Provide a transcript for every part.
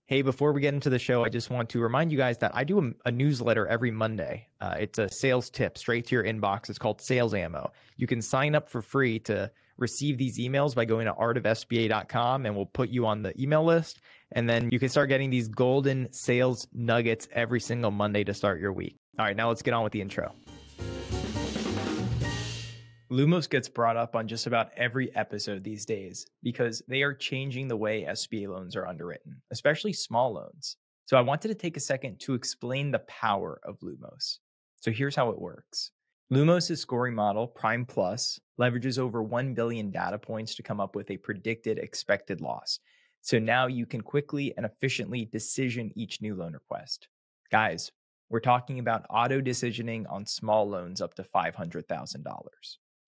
Hey, before we get into the show, I just want to remind you guys that I do a newsletter every Monday. It's a sales tip straight to your inbox. It's called Sales Ammo. You can sign up for free to receive these emails by going to artofsba.com, and we'll put you on the email list. And then you can start getting these golden sales nuggets every single Monday to start your week. All right, now let's get on with the intro. Lumos gets brought up on just about every episode these days because they are changing the way SBA loans are underwritten, especially small loans. So I wanted to take a second to explain the power of Lumos. So here's how it works. Lumos' scoring model, Prime Plus, leverages over 1 billion data points to come up with a predicted expected loss. So now you can quickly and efficiently decision each new loan request. Guys, we're talking about auto decisioning on small loans up to $500,000.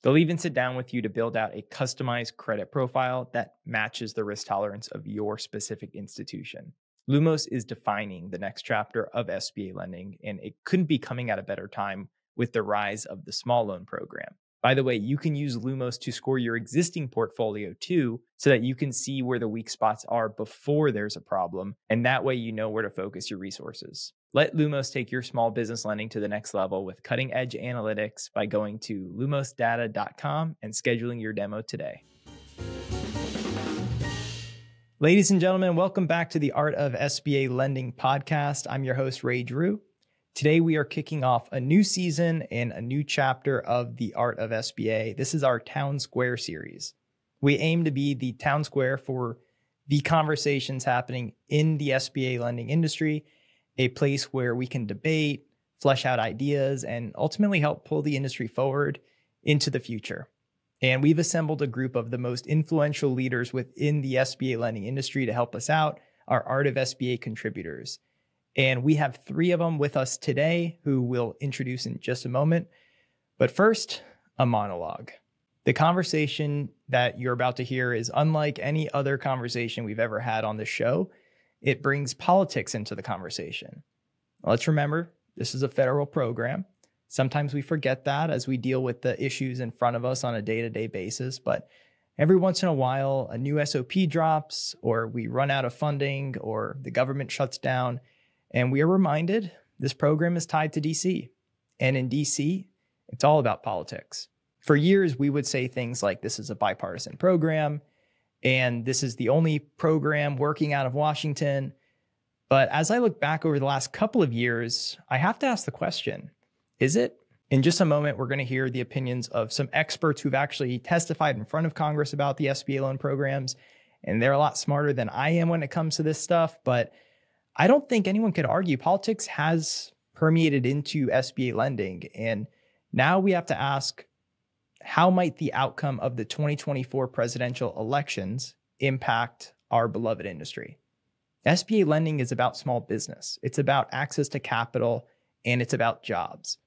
They'll even sit down with you to build out a customized credit profile that matches the risk tolerance of your specific institution. Lumos is defining the next chapter of SBA lending, and it couldn't be coming at a better time with the rise of the small loan program. By the way, you can use Lumos to score your existing portfolio too, so that you can see where the weak spots are before there's a problem, and that way you know where to focus your resources. Let Lumos take your small business lending to the next level with cutting-edge analytics by going to lumosdata.com and scheduling your demo today. Ladies and gentlemen, welcome back to the Art of SBA Lending podcast. I'm your host, Ray Drew. Today, we are kicking off a new season and a new chapter of the Art of SBA. This is our Town Square series. We aim to be the town square for the conversations happening in the SBA lending industry, a place where we can debate, flesh out ideas, and ultimately help pull the industry forward into the future. And we've assembled a group of the most influential leaders within the SBA lending industry to help us out, our Art of SBA Contributors. And we have 3 of them with us today who we'll introduce in just a moment. But first, a monologue. The conversation that you're about to hear is unlike any other conversation we've ever had on this show. It brings politics into the conversation. Let's remember, this is a federal program. Sometimes we forget that as we deal with the issues in front of us on a day-to-day basis, but every once in a while, a new SOP drops, or we run out of funding, or the government shuts down, and we are reminded this program is tied to DC. And in DC, it's all about politics. For years, we would say things like, this is a bipartisan program, and this is the only program working out of Washington. But as I look back over the last couple of years, I have to ask the question, is it? In just a moment, we're going to hear the opinions of some experts who've actually testified in front of Congress about the SBA loan programs. And they're a lot smarter than I am when it comes to this stuff. But I don't think anyone could argue politics has permeated into SBA lending. And now we have to ask, how might the outcome of the 2024 presidential elections impact our beloved industry? SBA lending is about small business. It's about access to capital, and it's about jobs.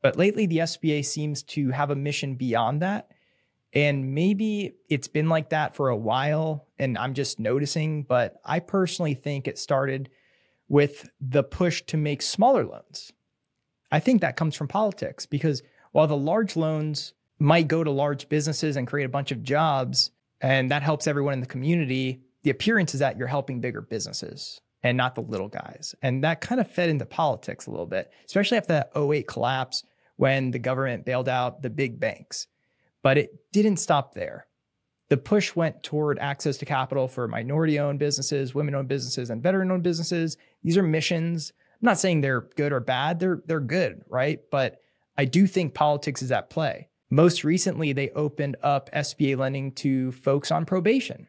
But lately, the SBA seems to have a mission beyond that. And maybe it's been like that for a while, and I'm just noticing, but I personally think it started with the push to make smaller loans. I think that comes from politics, because while the large loans might go to large businesses and create a bunch of jobs, and that helps everyone in the community, the appearance is that you're helping bigger businesses and not the little guys. And that kind of fed into politics a little bit, especially after that '08 collapse when the government bailed out the big banks. But it didn't stop there. The push went toward access to capital for minority-owned businesses, women-owned businesses, and veteran-owned businesses. These are missions. I'm not saying they're good or bad. They're good, right? But I do think politics is at play. Most recently, they opened up SBA lending to folks on probation.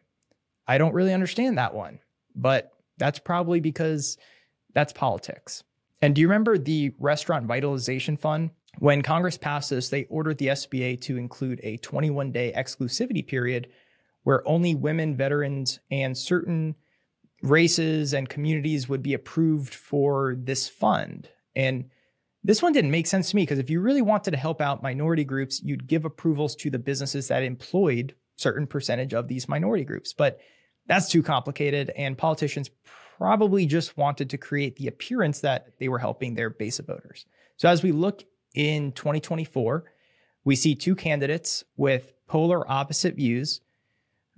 I don't really understand that one, but that's probably because that's politics. And do you remember the Restaurant Vitalization Fund? When Congress passed this, they ordered the SBA to include a 21-day exclusivity period where only women, veterans, and certain races and communities would be approved for this fund. And this one didn't make sense to me, because if you really wanted to help out minority groups, you'd give approvals to the businesses that employed certain percentage of these minority groups. But that's too complicated, and politicians probably just wanted to create the appearance that they were helping their base of voters. So as we look in 2024, we see 2 candidates with polar opposite views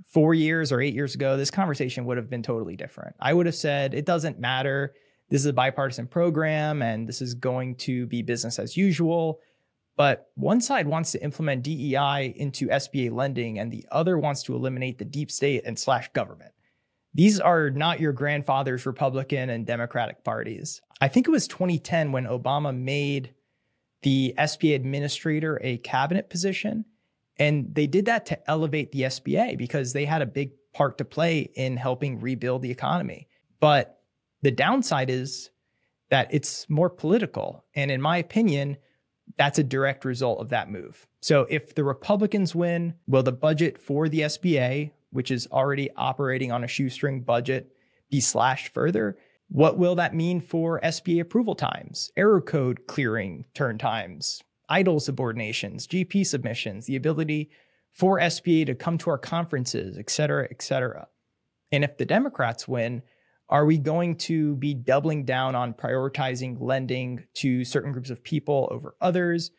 4 years or 8 years ago, this conversation would have been totally different. I would have said, it doesn't matter. This is a bipartisan program and this is going to be business as usual. But one side wants to implement DEI into SBA lending and the other wants to eliminate the deep state and / government. These are not your grandfather's Republican and Democratic parties. I think it was 2010 when Obama made the SBA administrator a cabinet position. And they did that to elevate the SBA because they had a big part to play in helping rebuild the economy. But the downside is that it's more political. And in my opinion, that's a direct result of that move. So if the Republicans win, will the budget for the SBA, which is already operating on a shoestring budget, be slashed further? What will that mean for SBA approval times, error code clearing turn times, idle subordinations, GP submissions, the ability for SBA to come to our conferences, et cetera, et cetera? And if the Democrats win, are we going to be doubling down on prioritizing lending to certain groups of people over others?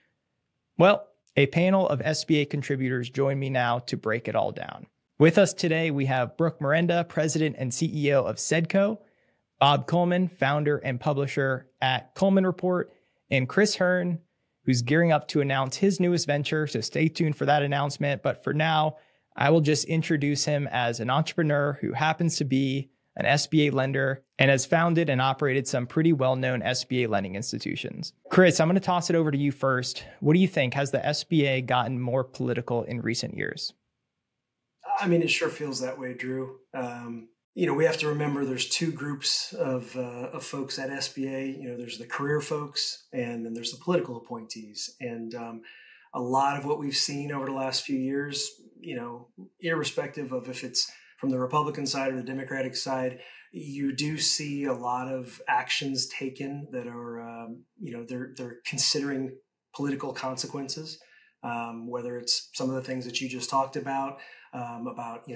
Well, a panel of SBA contributors join me now to break it all down. With us today, we have Brooke Mirenda, President and CEO of SEDCO, Bob Coleman, founder and publisher at Coleman Report, and Chris Hurn, who's gearing up to announce his newest venture. So stay tuned for that announcement. But for now, I will just introduce him as an entrepreneur who happens to be an SBA lender and has founded and operated some pretty well-known SBA lending institutions. Chris, I'm going to toss it over to you first. What do you think? Has the SBA gotten more political in recent years? I mean, it sure feels that way, Drew. We have to remember there's two groups of folks at SBA. There's the career folks and then there's the political appointees. And a lot of what we've seen over the last few years, irrespective of if it's from the Republican side or the Democratic side, you do see a lot of actions taken that are, they're considering political consequences, whether it's some of the things that you just talked about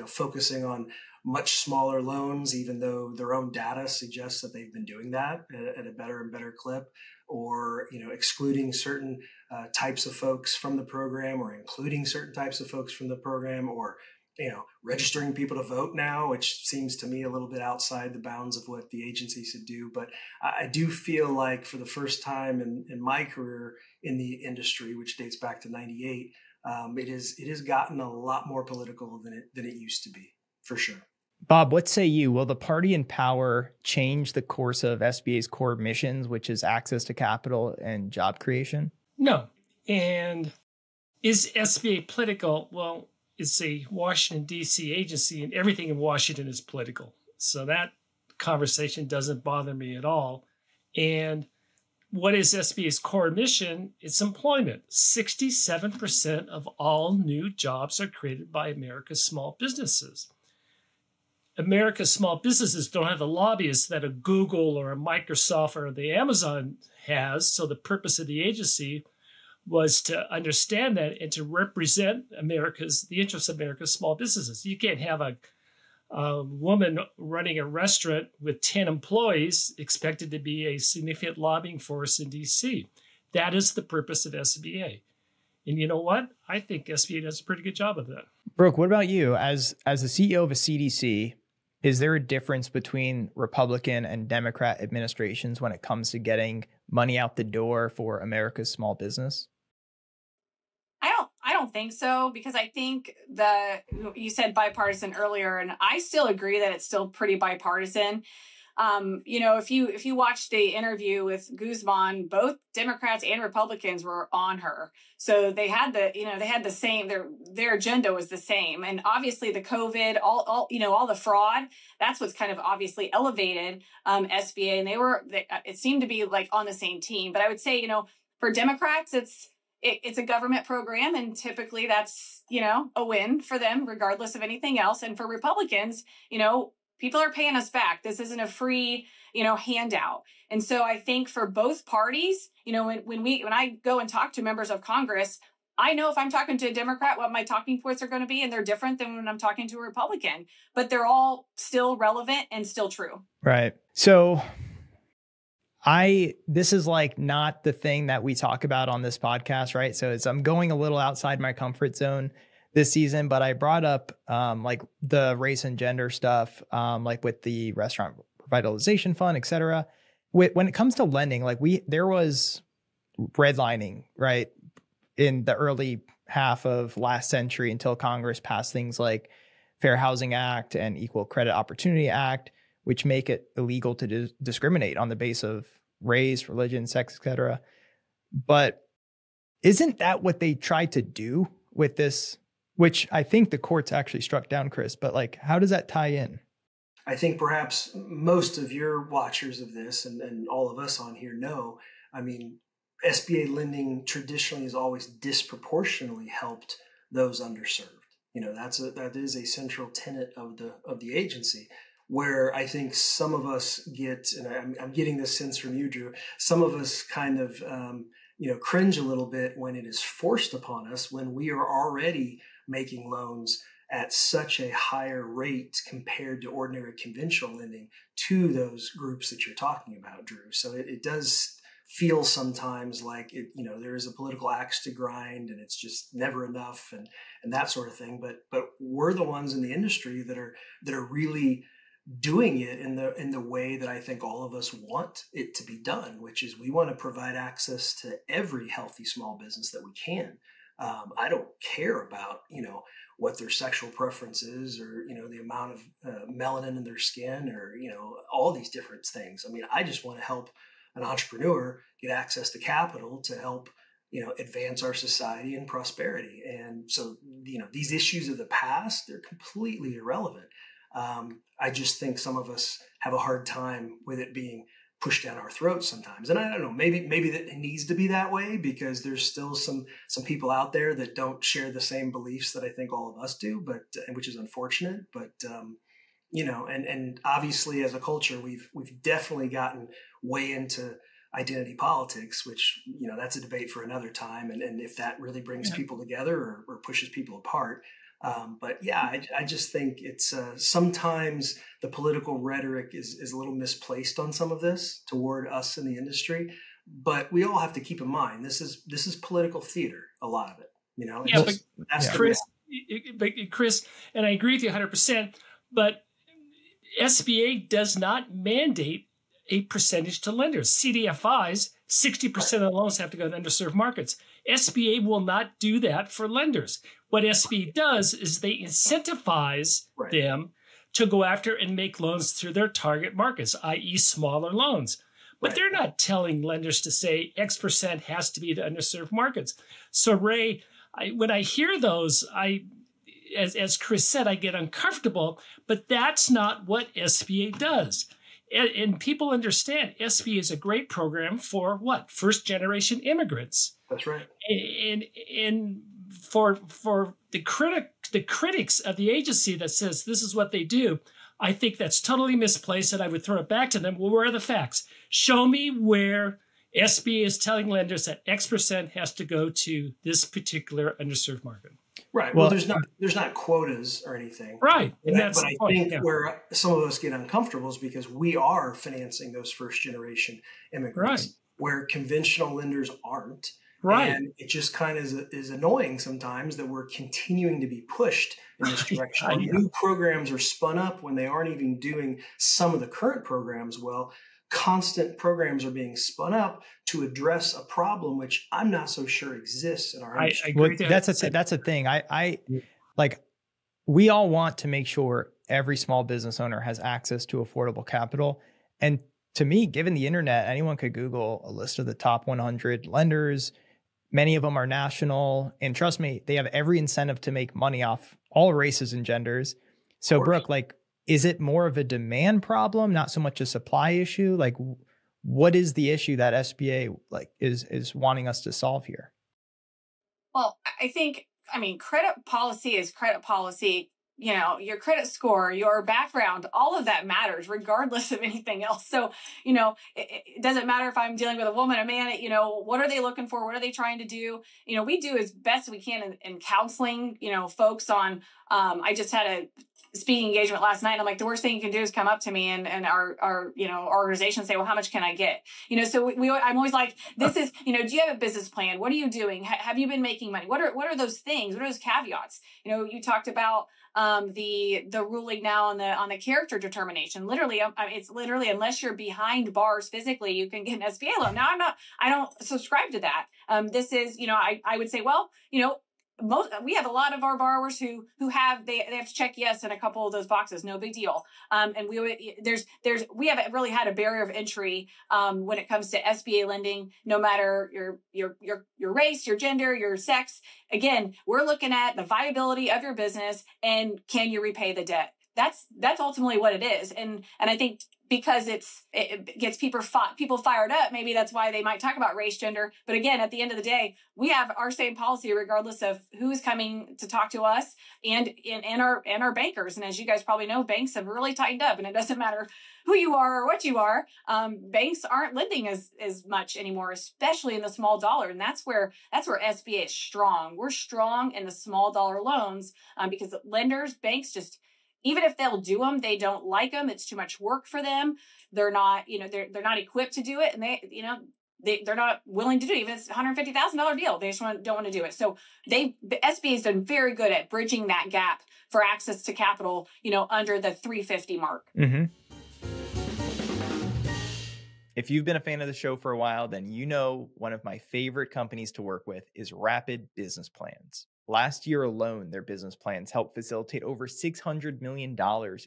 focusing on much smaller loans, even though their own data suggests that they've been doing that at a better and better clip, or, excluding certain types of folks from the program or including certain types of folks from the program, or registering people to vote now, which seems to me a little bit outside the bounds of what the agency should do. But I do feel like for the first time in my career in the industry, which dates back to '98, it has gotten a lot more political than it used to be, for sure. Bob, what say you? Will the party in power change the course of SBA's core missions, which is access to capital and job creation? No. And is SBA political? Well, it's a Washington, D.C. agency, and everything in Washington is political. So that conversation doesn't bother me at all. And what is SBA's core mission? It's employment. 67% of all new jobs are created by America's small businesses. America's small businesses don't have the lobbyists that a Google or a Microsoft or the Amazon has. So the purpose of the agency was to understand that and to represent the interests of America's small businesses. You can't have a woman running a restaurant with 10 employees expected to be a significant lobbying force in DC. That is the purpose of SBA. And you know what? I think SBA does a pretty good job of that. Brooke, what about you? As the CEO of a CDC, is there a difference between Republican and Democrat administrations when it comes to getting money out the door for America's small business? I don't think so, because I think you said bipartisan earlier, and I still agree that it's still pretty bipartisan. If you watch the interview with Guzman, both Democrats and Republicans were on her. So they had the same, their agenda was the same. And obviously the COVID, all the fraud, that's what's kind of obviously elevated SBA. And it seemed to be like on the same team. But I would say, for Democrats, it's a government program, and typically that's, a win for them, regardless of anything else. And for Republicans, people are paying us back. This isn't a free, handout. And so I think for both parties, when I go and talk to members of Congress, I know if I'm talking to a Democrat, what my talking points are going to be, and they're different than when I'm talking to a Republican, but they're all still relevant and still true. Right. So this is like not the thing that we talk about on this podcast, right? So I'm going a little outside my comfort zone. this season, but I brought up like the race and gender stuff, like with the restaurant revitalization fund, et cetera. When it comes to lending, like there was redlining, right, in the early half of last century until Congress passed things like Fair Housing Act and Equal Credit Opportunity Act, which make it illegal to discriminate on the basis of race, religion, sex, et cetera. But isn't that what they tried to do with this, which I think the courts actually struck down, Chris? But like, how does that tie in? I think perhaps most of your watchers of this and all of us on here know, I mean, SBA lending traditionally has always disproportionately helped those underserved. You know, that is a central tenet of the agency, where I think some of us get, and I'm getting this sense from you, Drew, some of us kind of, cringe a little bit when it is forced upon us when we are already making loans at such a higher rate compared to ordinary conventional lending to those groups that you're talking about, Drew. So it does feel sometimes like there is a political axe to grind and it's just never enough and that sort of thing. But we're the ones in the industry that are really doing it in the way that I think all of us want it to be done, which is we want to provide access to every healthy small business that we can. I don't care about, what their sexual preference is or, the amount of melanin in their skin or, all these different things. I mean, I just want to help an entrepreneur get access to capital to help, advance our society and prosperity. And so, these issues of the past, they're completely irrelevant. I just think some of us have a hard time with it being pushed down our throats sometimes. And I don't know, maybe that it needs to be that way because there's still some people out there that don't share the same beliefs that I think all of us do, but which is unfortunate. But and obviously as a culture, we've definitely gotten way into identity politics, which, that's a debate for another time. And if that really brings people together or pushes people apart. But yeah, I just think it's sometimes the political rhetoric is a little misplaced on some of this toward us in the industry. But we all have to keep in mind this is political theater, a lot of it. Chris, and I agree with you 100%. But SBA does not mandate a percentage to lenders. CDFIs, 60% of the loans have to go to underserved markets. SBA will not do that for lenders. What SBA does is they incentivize them to go after and make loans through their target markets, i.e. smaller loans. But they're not telling lenders to say X percent has to be to underserved markets. So Ray, when I hear those, as Chris said, I get uncomfortable, but that's not what SBA does. And people understand SBA is a great program for what? First generation immigrants. That's right. And for the critics of the agency that says this is what they do, I think that's totally misplaced, and I would throw it back to them. Well, where are the facts? Show me where SBA is telling lenders that X percent has to go to this particular underserved market. Right. Well, there's not quotas or anything. Right. And but I think where some of us get uncomfortable is because we are financing those first generation immigrants where conventional lenders aren't. Right. And it just kind of is annoying sometimes that we're continuing to be pushed in this direction. New programs are spun up when they aren't even doing some of the current programs well. Constant programs are being spun up to address a problem which I'm not so sure exists in our industry. Well, that's a thing. I like, we all want to make sure every small business owner has access to affordable capital. And to me, given the internet, anyone could Google a list of the top 100 lenders. Many of them are national, and trust me, they have every incentive to make money off all races and genders. So Brooke, like, is it more of a demand problem, not so much a supply issue? Like, what is the issue that SBA is wanting us to solve here? Well, credit policy is credit policy. Your credit score, your background, all of that matters regardless of anything else. So, it doesn't matter if I'm dealing with a woman, a man, what are they looking for? What are they trying to do? We do as best we can in counseling, folks on, I just had speaking engagement last night. And I'm like, the worst thing you can do is come up to me and our organization say, well, how much can I get? So I'm always like, this is, do you have a business plan? What are you doing? Have you been making money? What are those things? What are those caveats? You talked about the ruling now on the character determination. Literally, it's literally, unless you're behind bars physically, you can get an SBA loan. Now I don't subscribe to that. This is, I would say, well, we have a lot of our borrowers who have they have to check yes in a couple of those boxes. No big deal. And we haven't really had a barrier of entry when it comes to SBA lending, no matter your race, your gender, your sex. Again, we're looking at the viability of your business and can you repay the debt? That's ultimately what it is. And I think because it gets people fired up, maybe that's why they might talk about race, gender. But again, at the end of the day, we have our same policy regardless of who's coming to talk to us and our bankers. And as you guys probably know, banks have really tightened up, and it doesn't matter who you are or what you are. Banks aren't lending as much anymore, especially in the small dollar. And that's where SBA is strong. We're strong in the small dollar loans because lenders, banks just, even if they'll do them, they don't like them. It's too much work for them. They're not, they're not equipped to do it, and they're not willing to do it. Even if it's $150,000 deal, they just don't want to do it. So SBA has done very good at bridging that gap for access to capital, under the 350 mark. Mm-hmm. If you've been a fan of the show for a while, then one of my favorite companies to work with is Rapid Business Plans. Last year alone, their business plans helped facilitate over $600 million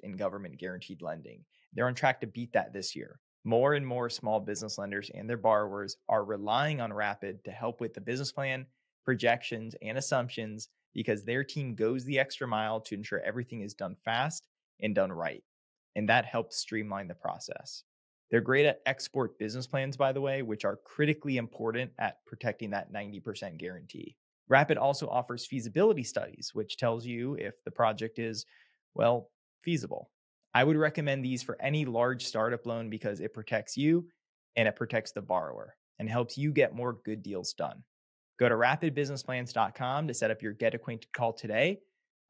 in government guaranteed lending. They're on track to beat that this year. More and more small business lenders and their borrowers are relying on Rapid to help with the business plan, projections, and assumptions because their team goes the extra mile to ensure everything is done fast and done right. And that helps streamline the process. They're great at export business plans, by the way, which are critically important at protecting that 90% guarantee. Rapid also offers feasibility studies, which tells you if the project is, feasible. I would recommend these for any large startup loan because it protects you and it protects the borrower and helps you get more good deals done. Go to rapidbusinessplans.com to set up your Get Acquainted call today.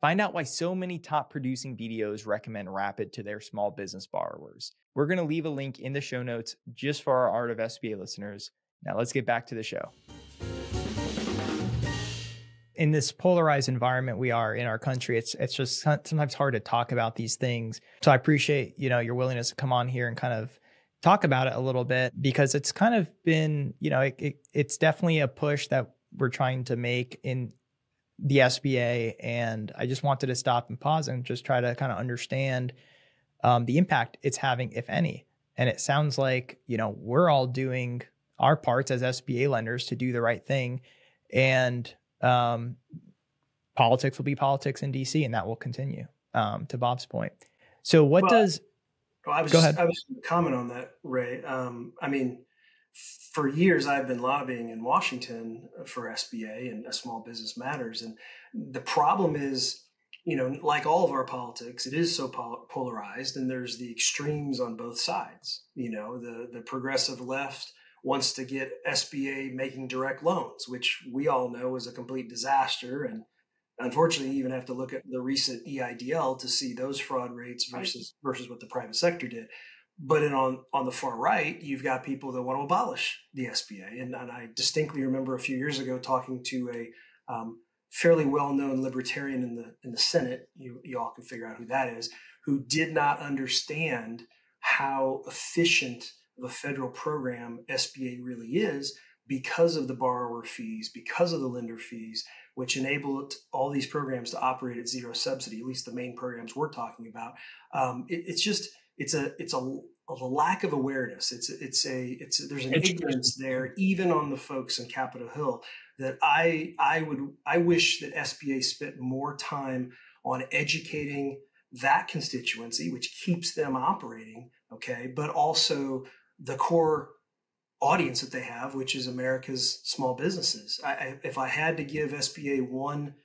Find out why so many top producing BDOs recommend Rapid to their small business borrowers. We're going to leave a link in the show notes just for our Art of SBA listeners. Now let's get back to the show. In this polarized environment we are in our country, it's just sometimes hard to talk about these things. So I appreciate, your willingness to come on here and kind of talk about it a little bit because it's kind of been, it's definitely a push that we're trying to make in the SBA. And I just wanted to stop and pause and just try to kind of understand the impact it's having, if any. And it sounds like, we're all doing our parts as SBA lenders to do the right thing. And politics will be politics in DC, and that will continue, to Bob's point. So go ahead. I was going to comment on that, Ray. For years, I've been lobbying in Washington for SBA and Small Business Matters. And the problem is, like all of our politics, it is so polarized, and there's the extremes on both sides. The progressive left wants to get SBA making direct loans, which we all know is a complete disaster. And unfortunately, you even have to look at the recent EIDL to see those fraud rates versus what the private sector did. But on the far right, you've got people that want to abolish the SBA. And I distinctly remember a few years ago talking to a fairly well-known libertarian in the Senate, you all can figure out who that is, who did not understand how efficient of a federal program SBA really is because of the borrower fees, because of the lender fees, which enable all these programs to operate at zero subsidy, at least the main programs we're talking about. It's a lack of awareness. There's an ignorance there, even on the folks in Capitol Hill, that I wish that SBA spent more time on educating that constituency, which keeps them operating, okay, but also the core audience that they have, which is America's small businesses. If I had to give SBA one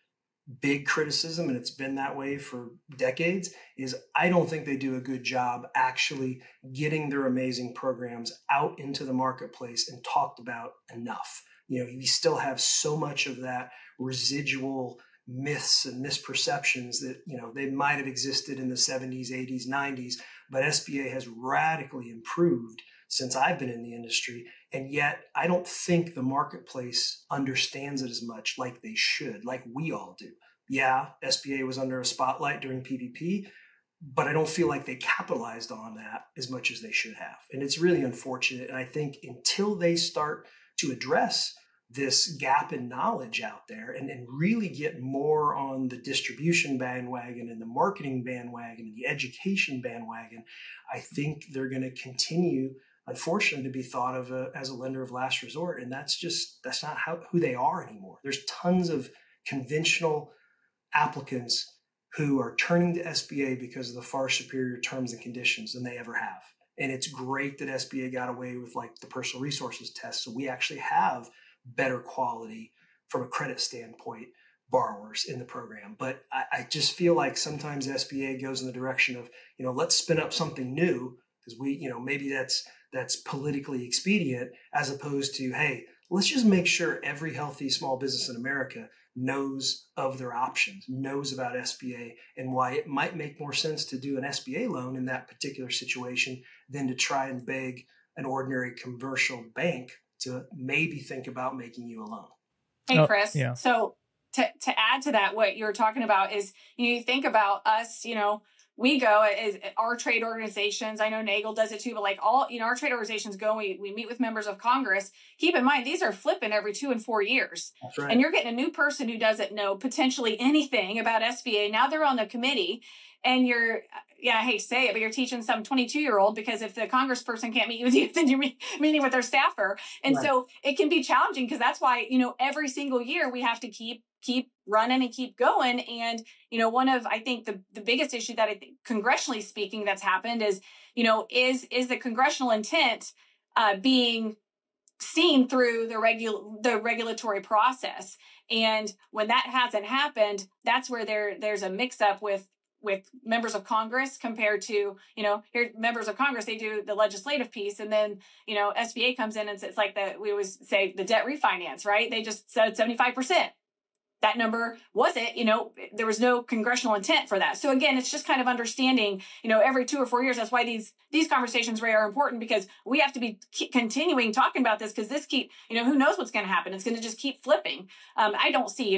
big criticism, and it's been that way for decades, is I don't think they do a good job actually getting their amazing programs out into the marketplace and talked about enough. You still have so much of that residual myths and misperceptions that, they might have existed in the 70s, 80s, 90s, but SBA has radically improved since I've been in the industry. And yet I don't think the marketplace understands it as much like they should, like we all do. Yeah, SBA was under a spotlight during PPP, but I don't feel like they capitalized on that as much as they should have. And it's really unfortunate. And I think until they start to address this gap in knowledge out there and really get more on the distribution bandwagon and the marketing bandwagon and the education bandwagon, I think they're going to continue, unfortunately, to be thought of as a lender of last resort. And that's not who they are anymore. There's tons of conventional applicants who are turning to SBA because of the far superior terms and conditions than they ever have. And it's great that SBA got away with like the personal resources test. So we actually have better quality from a credit standpoint borrowers in the program. But I just feel like sometimes SBA goes in the direction of, let's spin up something new because maybe that's politically expedient, as opposed to, hey, let's just make sure every healthy small business in America knows of their options, knows about SBA and why it might make more sense to do an SBA loan in that particular situation than to try and beg an ordinary commercial bank to maybe think about making you a loan. Hey, Chris. Yeah. So to add to that, what you're talking about is, you think about us, we go as our trade organizations. I know Nagel does it too, but like all, our trade organizations go, we meet with members of Congress. Keep in mind, these are flipping every 2 and 4 years. That's right. And you're getting a new person who doesn't know potentially anything about SBA. Now they're on the committee and I hate to say it, but you're teaching some 22-year-old, because if the congressperson can't meet with you, then you're meeting with their staffer. And Right. So it can be challenging, because that's why, every single year we have to keep running and keep going. And, one of, I think the biggest issue that I think congressionally speaking that's happened is, is the congressional intent being seen through the regulatory process. And when that hasn't happened, that's where there's a mix up with members of Congress compared to, here members of Congress, they do the legislative piece. And then, SBA comes in and it's like we always say the debt refinance, right? They just said 75%. That number wasn't, there was no congressional intent for that. So again, it's just kind of understanding, every 2 or 4 years, that's why these conversations, Ray, are important, because we have to be continuing talking about this, because this who knows what's going to happen. It's going to just keep flipping. I don't see,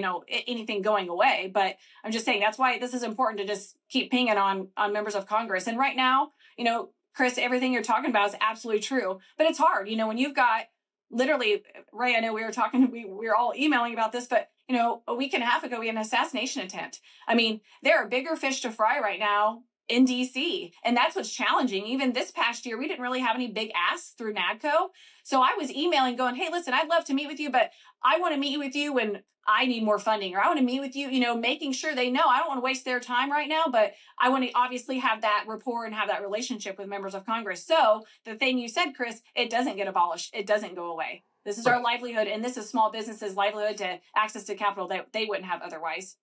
anything going away, but I'm just saying that's why this is important to just keep pinging on members of Congress. And right now, Chris, everything you're talking about is absolutely true, but it's hard, when you've got literally, Ray, I know we were all emailing about this, but a week and a half ago, we had an assassination attempt. I mean, there are bigger fish to fry right now in DC. And that's what's challenging. Even this past year, we didn't really have any big asks through NADCO. So I was emailing going, hey, listen, I'd love to meet with you, but I want to meet with you when I need more funding, or I want to meet with you, making sure they know I don't want to waste their time right now, but I want to obviously have that rapport and have that relationship with members of Congress. So the thing you said, Chris, it doesn't get abolished. It doesn't go away. This is our livelihood, and this is small businesses' livelihood to access to capital that they wouldn't have otherwise.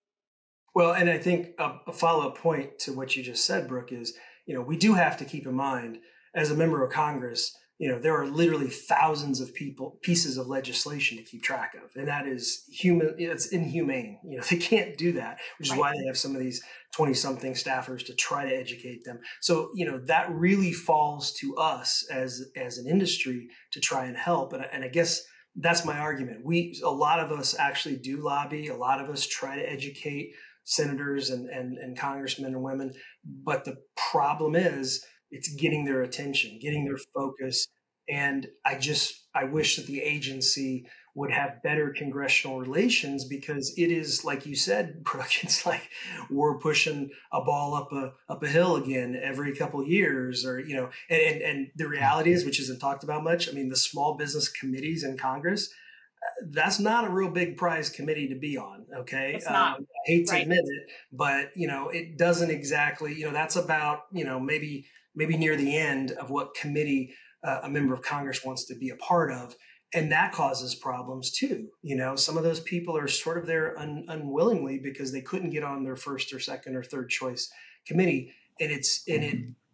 Well, and I think a follow-up point to what you just said, Brooke, is, we do have to keep in mind, as a member of Congress, there are literally thousands of pieces of legislation to keep track of. And that is it's inhumane. They can't do that, which is why they have some of these 20-something staffers to try to educate them. So, that really falls to us as an industry to try and help. And I guess that's my argument. A lot of us actually do lobby. A lot of us try to educate senators and congressmen and women. But the problem is, it's getting their attention, getting their focus. And I wish that the agency would have better congressional relations, because it is, like you said, Brooke, it's like we're pushing a ball up a hill again every couple of years, or, and the reality is, which isn't talked about much, I mean, the small business committees in Congress, that's not a real big prize committee to be on. Okay. It's not. I hate to admit it, but, it doesn't exactly, that's about, maybe near the end of what committee a member of Congress wants to be a part of. And that causes problems too. Some of those people are sort of there unwillingly because they couldn't get on their first or second or third choice committee. And it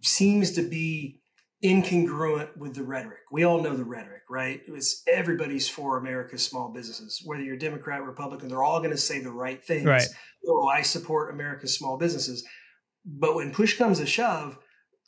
seems to be incongruent with the rhetoric. We all know the rhetoric, right? It was everybody's for America's small businesses. Whether you're Democrat, Republican, they're all going to say the right things. Right. Oh, I support America's small businesses. But when push comes to shove,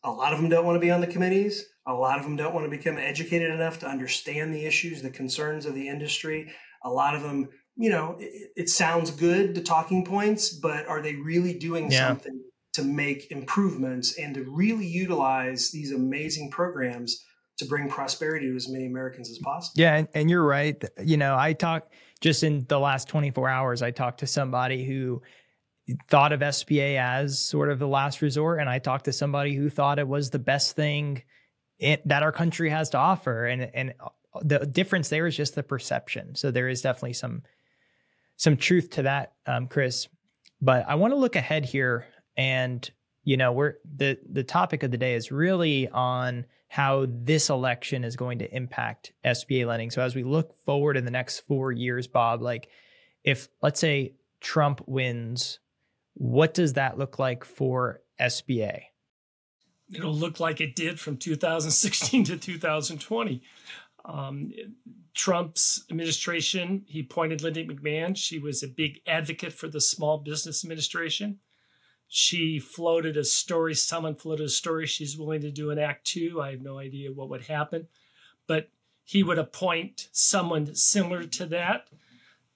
a lot of them don't want to be on the committees. A lot of them don't want to become educated enough to understand the issues, the concerns of the industry. A lot of them, it sounds good, the talking points, but are they really doing something to make improvements and to really utilize these amazing programs to bring prosperity to as many Americans as possible? Yeah. And you're right. I talked just in the last 24 hours, I talked to somebody who thought of SBA as sort of the last resort. And I talked to somebody who thought it was the best thing that our country has to offer. And the difference there is just the perception. So there is definitely some truth to that, Chris. But I want to look ahead here. And, the topic of the day is really on how this election is going to impact SBA lending. So as we look forward in the next 4 years, Bob, if let's say Trump wins, what does that look like for SBA? It'll look like it did from 2016 to 2020. Trump's administration, he appointed Linda McMahon. She was a big advocate for the Small Business Administration. Someone floated a story she's willing to do an Act 2. I have no idea what would happen, but he would appoint someone similar to that.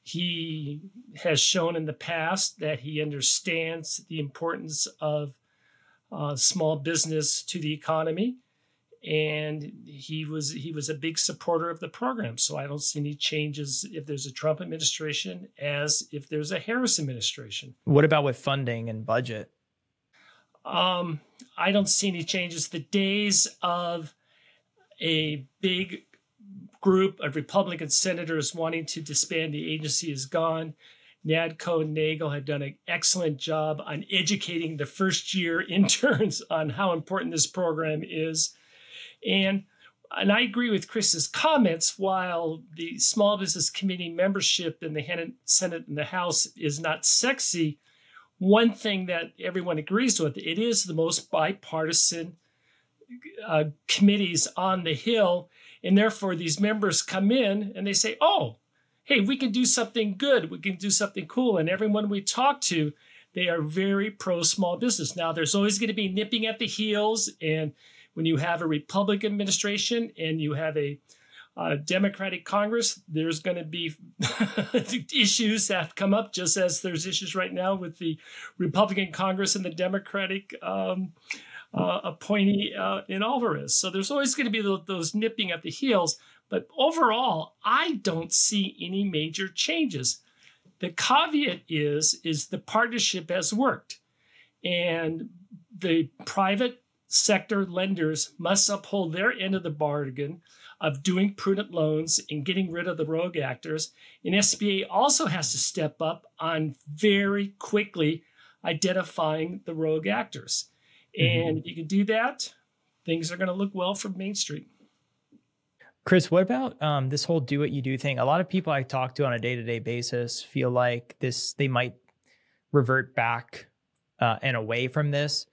He has shown in the past that he understands the importance of small business to the economy, and he was a big supporter of the program. So I don't see any changes if there's a Trump administration as if there's a Harris administration. What about with funding and budget? I don't see any changes. The days of a big group of Republican senators wanting to disband the agency is gone. NADCO and Nagel have done an excellent job on educating the first-year interns on how important this program is. And I agree with Chris's comments. While the Small Business Committee membership in the Senate and the House is not sexy, one thing that everyone agrees with, it is the most bipartisan committees on the Hill. And therefore, these members come in and they say, oh, hey, we can do something good. We can do something cool. And everyone we talk to, they are very pro-small business. Now, there's always going to be nipping at the heels. And when you have a Republican administration and you have a Democratic Congress, there's going to be issues that come up, just as there's issues right now with the Republican Congress and the Democratic appointee in Alvarez. So there's always going to be those nipping at the heels. But overall, I don't see any major changes. The caveat is the partnership has worked. And the private sector lenders must uphold their end of the bargain of doing prudent loans and getting rid of the rogue actors. And SBA also has to step up on very quickly identifying the rogue actors. And if you can do that, things are going to look well for Main Street. Chris, what about this whole do what you do thing? A lot of people I talk to on a day-to-day basis feel like they might revert back and away from this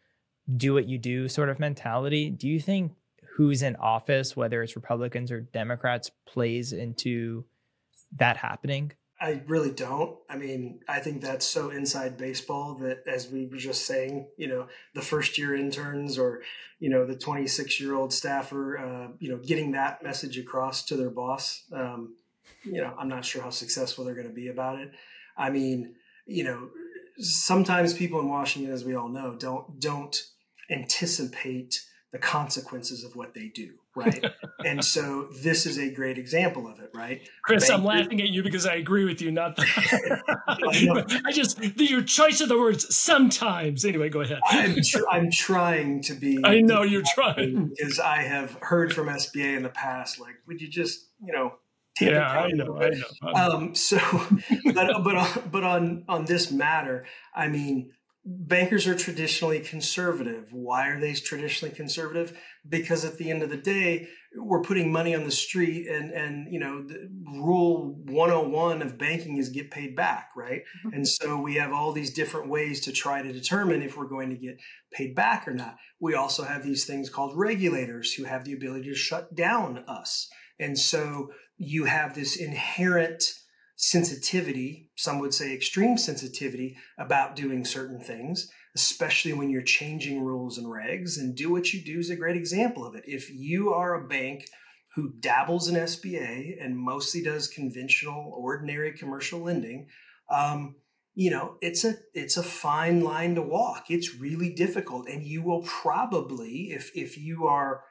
do what you do sort of mentality. Do you think who's in office, whether it's Republicans or Democrats, plays into that happening? I really don't. I mean, I think that's so inside baseball that, as we were just saying, the first year interns or, the 26-year-old staffer, getting that message across to their boss, I'm not sure how successful they're going to be about it. I mean, sometimes people in Washington, as we all know, don't anticipate the consequences of what they do, right? And so this is a great example of it, right? Chris, I'm laughing at you because I agree with you, not your choice of the words sometimes. Anyway, go ahead. I'm trying to be. I know you're trying. Because I have heard from SBA in the past, like, would you just, I know. But on this matter, I mean, bankers are traditionally conservative. Why are they traditionally conservative? Because at the end of the day, we're putting money on the street, and the rule 101 of banking is get paid back, right? And so we have all these different ways to try to determine if we're going to get paid back or not. We also have these things called regulators who have the ability to shut down us. And so you have this inherent sensitivity, some would say extreme sensitivity, about doing certain things, especially when you're changing rules and regs. And Do What You Do is a great example of it. If you are a bank who dabbles in SBA and mostly does conventional, ordinary commercial lending, it's a fine line to walk. It's really difficult. And you will probably, if you are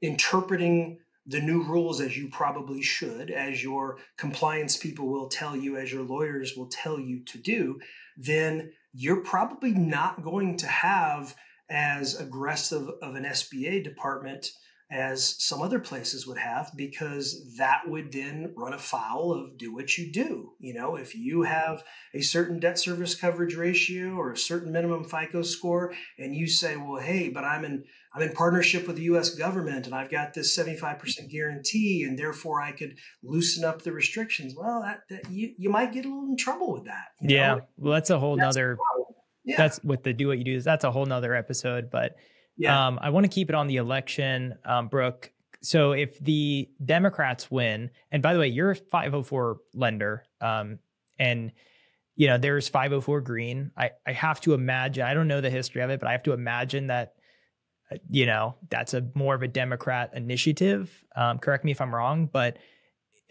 interpreting the new rules as you probably should, as your compliance people will tell you, as your lawyers will tell you to do, then you're probably not going to have as aggressive of an SBA department as some other places would have, because that would then run afoul of Do What You Do. If you have a certain debt service coverage ratio or a certain minimum FICO score, and you say, well, hey, but I'm in partnership with the U.S. government, and I've got this 75% guarantee, and therefore I could loosen up the restrictions. Well, you might get a little in trouble with that. Yeah. Well, that's a whole nother, yeah. That's with the Do What You Do. That's a whole nother episode, but I want to keep it on the election, Brooke. So if the Democrats win, and by the way, you're a 504 lender, and there's 504 green. I have to imagine, I don't know the history of it, but I have to imagine that, that's more of a Democrat initiative. Correct me if I'm wrong, but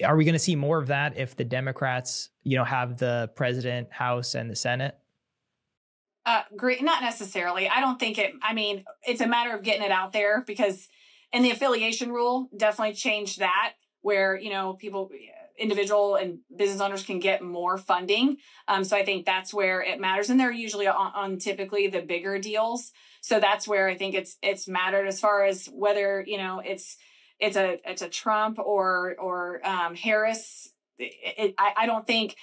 are we going to see more of that if the Democrats, have the president, House, and the Senate? Great. Not necessarily. I don't think it's a matter of getting it out there, because in the affiliation rule definitely changed that, where, individual and business owners can get more funding. So I think that's where it matters. And they're usually on typically the bigger deals. So that's where I think it's mattered, as far as whether, it's a Trump or Harris. I don't think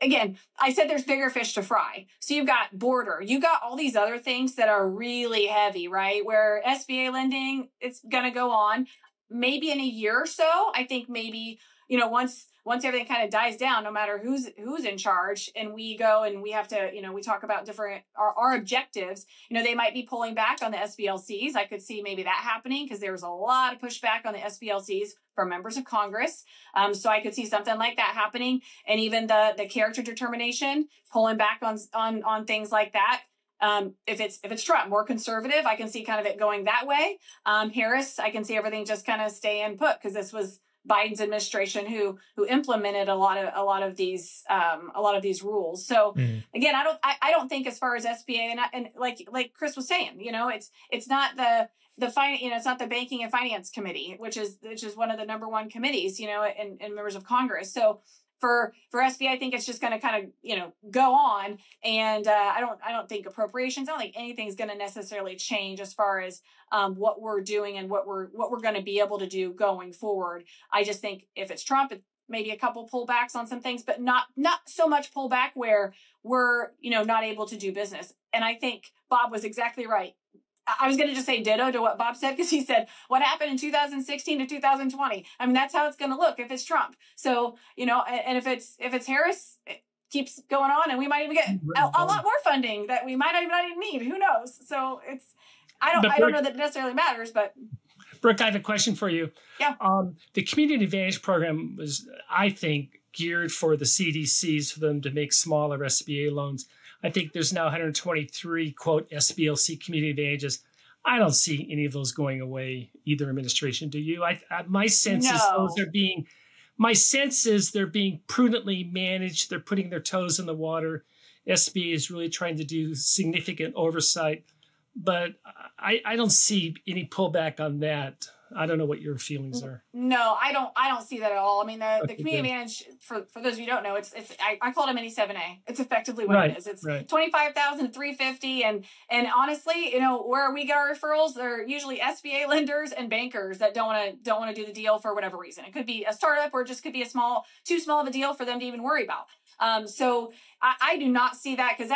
again, I said there's bigger fish to fry. So you've got border, you got all these other things that are really heavy, right? Where SBA lending, it's going to go on maybe in a year or so. I think maybe, once everything kind of dies down, no matter who's in charge, and we go and we have to, we talk about different, our objectives, they might be pulling back on the SBLCs. I could see maybe that happening, because there was a lot of pushback on the SBLCs from members of Congress. So I could see something like that happening. And even the character determination, pulling back on things like that. If it's Trump, more conservative, I can see kind of it going that way. Harris, I can see everything just kind of staying put, because this was Biden's administration who implemented a lot of these rules. So again, I don't think, as far as SBA and like Chris was saying, it's not the it's not the Banking and Finance Committee, which is one of the number one committees, and members of Congress. So for SBA, I think it's just going to kind of, go on. And I don't think appropriations, I don't think anything's going to necessarily change as far as what we're doing and what we're going to be able to do going forward. I just think if it's Trump, maybe a couple pullbacks on some things, but not so much pullback where we're, not able to do business. And I think Bob was exactly right. I was going to just say ditto to what Bob said, because he said, what happened in 2016 to 2020? I mean, that's how it's going to look if it's Trump. So, and if it's Harris, it keeps going on, and we might even get a lot more funding that we might not even need. Who knows? So I don't know that it necessarily matters, but. Brooke, I have a question for you. Yeah. The Community Advantage program was, I think, geared for the CDCs, for them to make smaller SBA loans. I think there's now 123, quote, SBLC community advantages. I don't see any of those going away, either administration. Do you? My sense is they're being prudently managed. They're putting their toes in the water. SBA is really trying to do significant oversight, but I don't see any pullback on that. I don't know what your feelings are. No, I don't see that at all. I mean, the community advantage, for those of you who don't know, I call it a mini 7A. It's effectively what it is. It's $25,350, and honestly, where we get our referrals, they're usually SBA lenders and bankers that don't want to do the deal for whatever reason. It could be a startup, or it just could be too small of a deal for them to even worry about. So I do not see that, because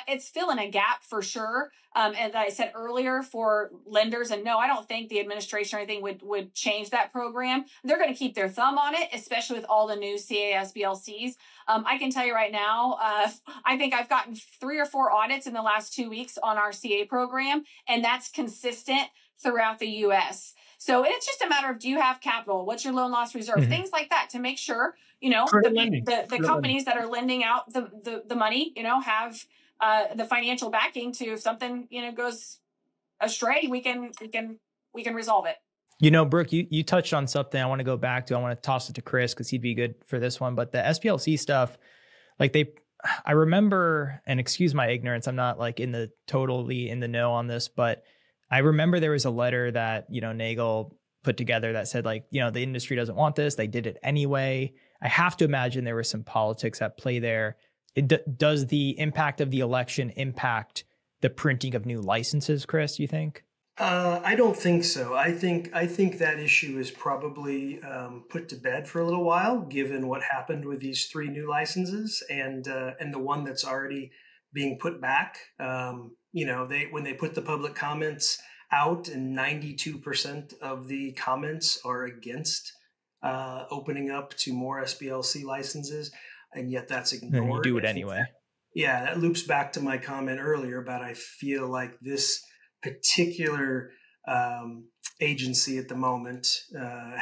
it's filling a gap for sure. As I said earlier, for lenders. And no, I don't think the administration or anything would change that program. They're going to keep their thumb on it, especially with all the new CA SBLCs. I can tell you right now, I think I've gotten 3 or 4 audits in the last 2 weeks on our CA program, and that's consistent throughout the U.S. So it's just a matter of, do you have capital? What's your loan loss reserve? Mm-hmm. Things like that to make sure, the companies that are lending out the money, have the financial backing to, if something, goes astray, we can resolve it. Brooke, you touched on something I want to go back to. I want to toss it to Chris because he'd be good for this one. But the SBLC stuff, I remember, and excuse my ignorance, I'm not totally in the know on this, but I remember there was a letter that, Nagel put together that said the industry doesn't want this. They did it anyway. I have to imagine there was some politics at play there. Does the impact of the election impact the printing of new licenses, Chris, you think? I don't think so. I think that issue is probably put to bed for a little while, given what happened with these 3 new licenses and the one that's already being put back. When they put the public comments out, and 92% of the comments are against opening up to more SBLC licenses, and yet that's ignored. And you do it anyway. That loops back to my comment earlier about, I feel like this particular agency at the moment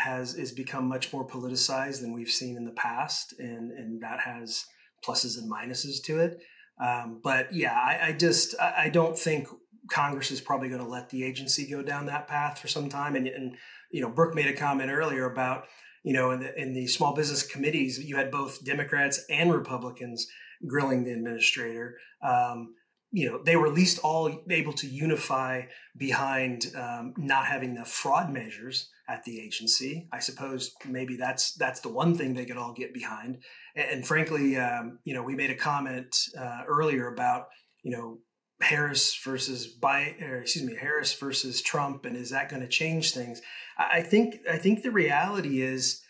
is become much more politicized than we've seen in the past, and that has pluses and minuses to it. I don't think Congress is probably going to let the agency go down that path for some time. And Brooke made a comment earlier about, in the small business committees, you had both Democrats and Republicans grilling the administrator. They were at least all able to unify behind not having the fraud measures at the agency. I suppose maybe that's the one thing they could all get behind. And frankly, we made a comment earlier about, Harris versus Trump, and is that going to change things? I think the reality is,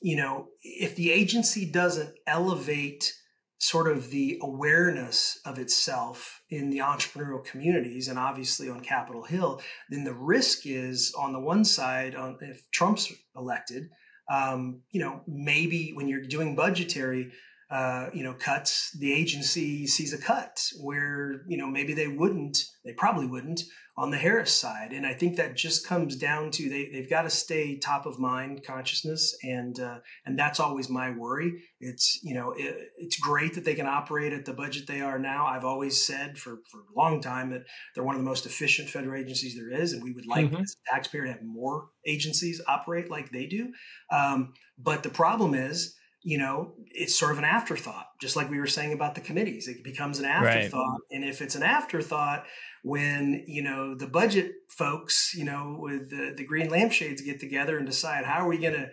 if the agency doesn't elevate sort of the awareness of itself in the entrepreneurial communities, and obviously on Capitol Hill, then the risk is, on the one side, if Trump's elected, maybe when you're doing budgetary cuts, the agency sees a cut where, maybe they probably wouldn't on the Harris side. And I think that just comes down to they've got to stay top of mind consciousness. And that's always my worry. It's great that they can operate at the budget they are now. I've always said for a long time that they're one of the most efficient federal agencies there is. And we would like as a taxpayer to have more agencies operate like they do. But the problem is, it's sort of an afterthought, just like we were saying about the committees. It becomes an afterthought. Right. And if it's an afterthought, when, the budget folks, with the green lampshades get together and decide, how are we going to,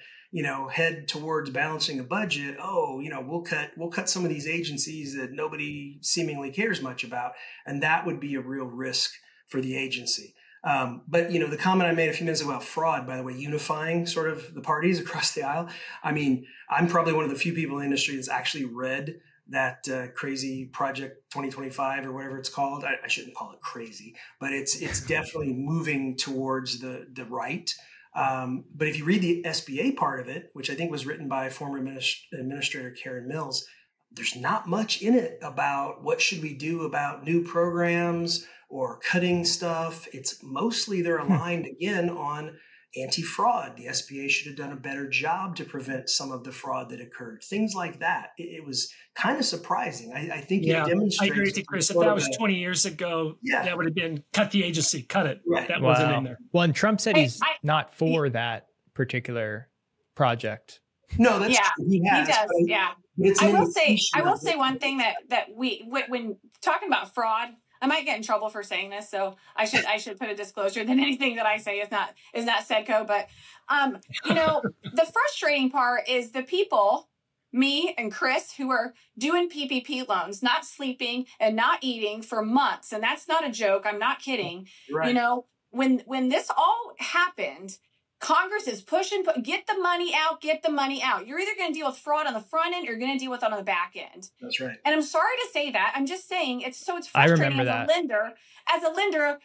head towards balancing a budget? We'll cut some of these agencies that nobody seemingly cares much about. And that would be a real risk for the agency. But the comment I made a few minutes ago about fraud, by the way, unifying sort of the parties across the aisle. I mean, I'm probably one of the few people in the industry that's actually read that crazy Project 2025 or whatever it's called. I shouldn't call it crazy, but it's definitely moving towards the right. But if you read the SBA part of it, which I think was written by former Administrator Karen Mills, there's not much in it about what should we do about new programs or cutting stuff. It's mostly they're aligned again on anti-fraud. The SBA should have done a better job to prevent some of the fraud that occurred. Things like that. It was kind of surprising. I think it demonstrates. I agree with you, Chris. If that was 20 years ago, that would have been cut the agency, cut it. Right. That wasn't in there. Well, and Trump said he's not for that particular project. No, that's true. He does. I will say one thing that we, when talking about fraud, I might get in trouble for saying this, so I should put a disclosure that anything that I say is not SEDCO. But the frustrating part is the people, me and Chris, who are doing PPP loans, not sleeping and not eating for months, and that's not a joke. I'm not kidding. Right. When this all happened, Congress is pushing, get the money out, get the money out. You're either going to deal with fraud on the front end or you're going to deal with it on the back end. That's right. And I'm sorry to say that. I'm just saying it's I frustrating remember as a lender,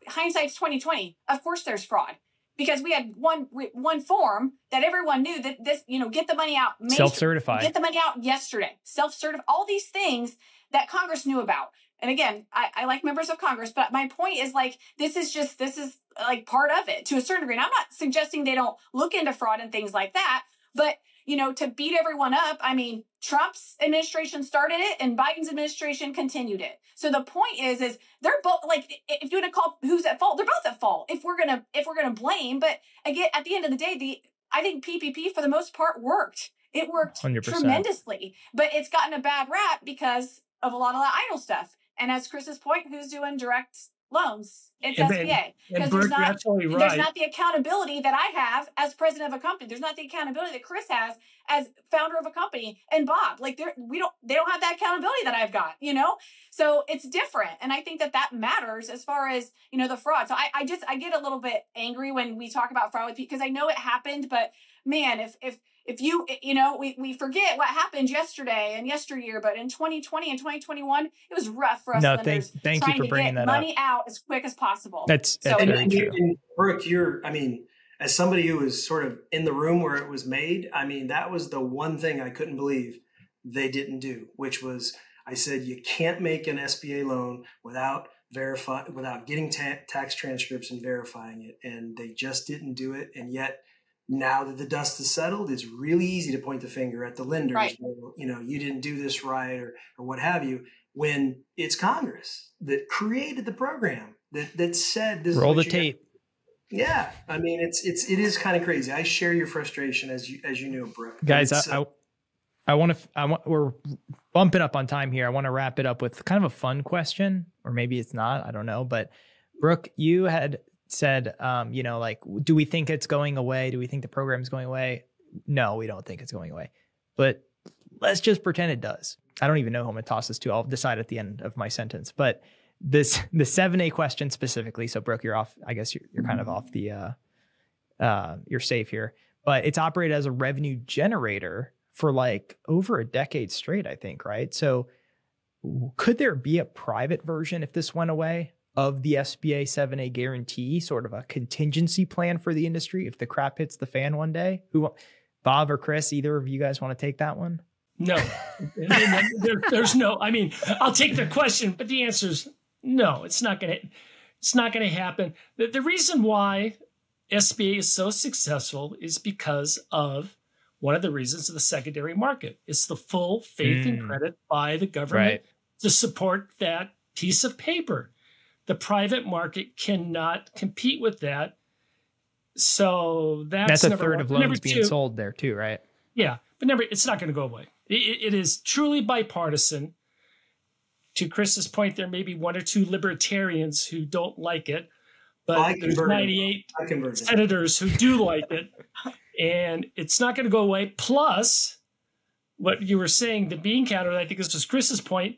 hindsight's 2020. Of course there's fraud because we had one form that everyone knew that this, get the money out. Self-certified. Get the money out yesterday. Self-certified. All these things that Congress knew about. And again, I like members of Congress, but my point is this is like part of it to a certain degree. And I'm not suggesting they don't look into fraud and things like that, but to beat everyone up, I mean, Trump's administration started it and Biden's administration continued it. So the point is they're both if you want to call who's at fault, they're both at fault if we're gonna blame. But again, at the end of the day, I think PPP for the most part worked. It worked 100%. tremendously, but it's gotten a bad rap because of a lot of that idle stuff. And as Chris's point, who's doing direct loans? It's SBA. Because there's not the accountability that I have as president of a company. There's not the accountability that Chris has as founder of a company, and Bob. They don't have that accountability that I've got, So it's different. And I think that matters as far as, the fraud. So I get a little bit angry when we talk about fraud with people because I know it happened, but man, if you, we forget what happened yesterday and yesteryear, but in 2020 and 2021, it was rough for us. No, thank you for bringing that up. Money out as quick as possible. That's very true. And Brooke, as somebody who was sort of in the room where it was made, that was the one thing I couldn't believe they didn't do, which was, I said, you can't make an SBA loan without getting tax transcripts and verifying it. And they just didn't do it. And yet, now that the dust has settled, it's really easy to point the finger at the lenders. Right. You didn't do this right or what have you, when it's Congress that created the program that said this. Roll the tape. Yeah. It is kind of crazy. I share your frustration as you know, Brooke. Guys, we're bumping up on time here. I want to wrap it up with kind of a fun question, or maybe it's not, I don't know. But Brooke, you had said, do we think it's going away? Do we think the program is going away? No, we don't think it's going away, but let's just pretend it does. I don't even know who I'm going to toss this to. I'll decide at the end of my sentence, but the 7A question specifically. So Brooke, you're off, I guess you're kind of off the, you're safe here, but it's operated as a revenue generator for over a decade straight, I think. Right. So could there be a private version if this went away of the SBA 7A guarantee, sort of a contingency plan for the industry if the crap hits the fan one day? Bob or Chris, either of you guys want to take that one? No, there's no. I'll take the question, but the answer is no. It's not going to happen. The reason why SBA is so successful is because of one of the reasons of the secondary market. It's the full faith and credit by the government to support that piece of paper. The private market cannot compete with that. So that's a third of loans being sold there too, right? Yeah, but it's not going to go away. It is truly bipartisan. To Chris's point, there may be one or two libertarians who don't like it, but there's 98 senators who do like it. And it's not going to go away. Plus, what you were saying, the bean counter, I think this was Chris's point,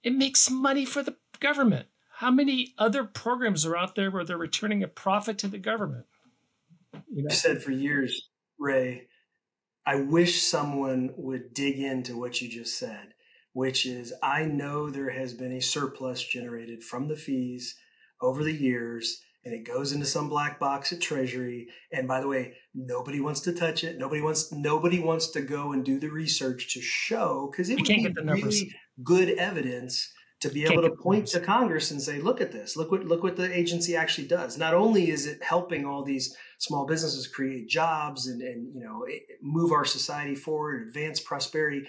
it makes money for the government. How many other programs are out there where they're returning a profit to the government? I've said for years, Ray, I wish someone would dig into what you just said, which is I know there has been a surplus generated from the fees over the years, and it goes into some black box at Treasury. And by the way, nobody wants to touch it. Nobody wants to go and do the research to show, because it would be really good evidence to be able to point to Congress and say, look at this, look what the agency actually does. Not only is it helping all these small businesses create jobs and move our society forward, advance prosperity,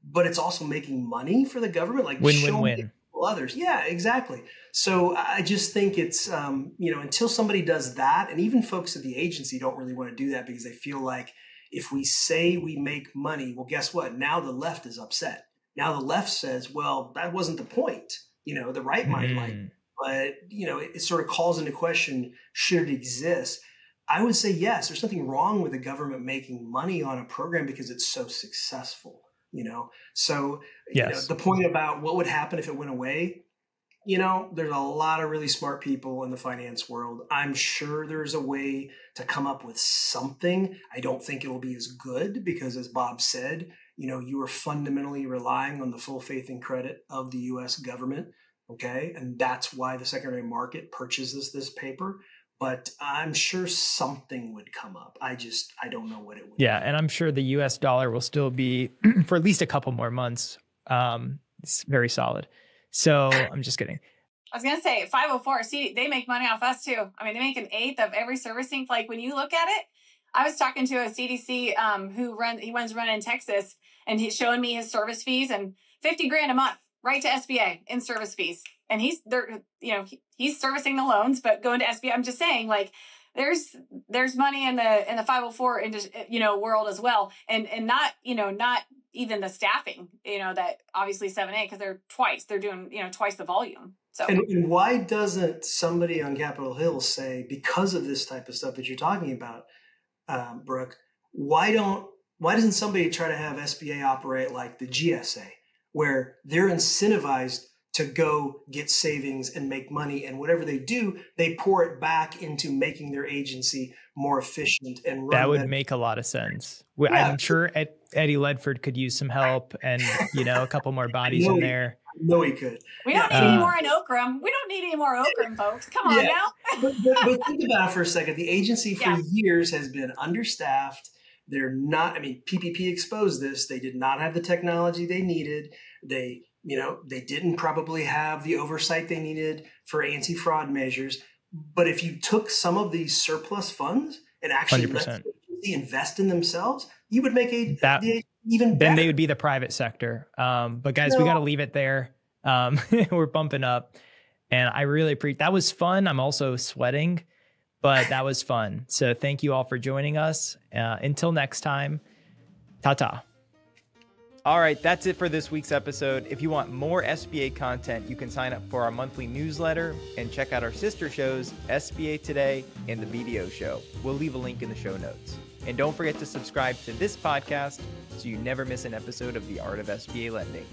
but it's also making money for the government, win-win-win. Others. Yeah, exactly. So I just think it's, until somebody does that, and even folks at the agency don't really want to do that because they feel like if we say we make money, well, guess what? Now the left is upset. Now the left says, well, that wasn't the point. The right might like, but it sort of calls into question, should it exist? I would say yes. There's nothing wrong with the government making money on a program because it's so successful. So yes. The point about what would happen if it went away, there's a lot of really smart people in the finance world. I'm sure there's a way to come up with something. I don't think it will be as good because, as Bob said, you are fundamentally relying on the full faith and credit of the U.S. government. Okay. And that's why the secondary market purchases this paper. But I'm sure something would come up. I don't know what it would be. And I'm sure the US dollar will still be for at least a couple more months. It's very solid. So I'm just kidding. I was going to say 504, see, they make money off us too. I mean, they make 1/8 of every servicing. Like when you look at it, I was talking to a CDC he runs in Texas, and he's showing me his service fees and $50,000 a month right to SBA in service fees. And he's servicing the loans, but going to SBA. I'm just saying, like, there's money in the 504 world as well, and not even the staffing, that obviously 7A, because they're doing twice the volume. So and why doesn't somebody on Capitol Hill say, because of this type of stuff that you're talking about, Brooke, why doesn't somebody try to have SBA operate like the GSA, where they're incentivized to go get savings and make money, and whatever they do, they pour it back into making their agency more efficient and run that would better. make a lot of sense. I'm sure Eddie Ledford could use some help, and a couple more bodies in there. No, he could. We don't need any more in Okram. We don't need any more Okram, folks. Come on now. but think about it for a second. The agency for years has been understaffed. They're not. I mean, PPP exposed this. They did not have the technology they needed. They didn't probably have the oversight they needed for anti-fraud measures. But if you took some of these surplus funds and actually 100%. let the agency invest in themselves, you would make the even better. Then they would be the private sector. But guys, we got to leave it there. We're bumping up, and I really appreciate that. Was fun. I'm also sweating, but that was fun. So thank you all for joining us. Until next time, ta-ta. All right, that's it for this week's episode. If you want more SBA content, you can sign up for our monthly newsletter and check out our sister shows, SBA Today and The BDO Show. We'll leave a link in the show notes. And don't forget to subscribe to this podcast so you never miss an episode of the Art of SBA Lending.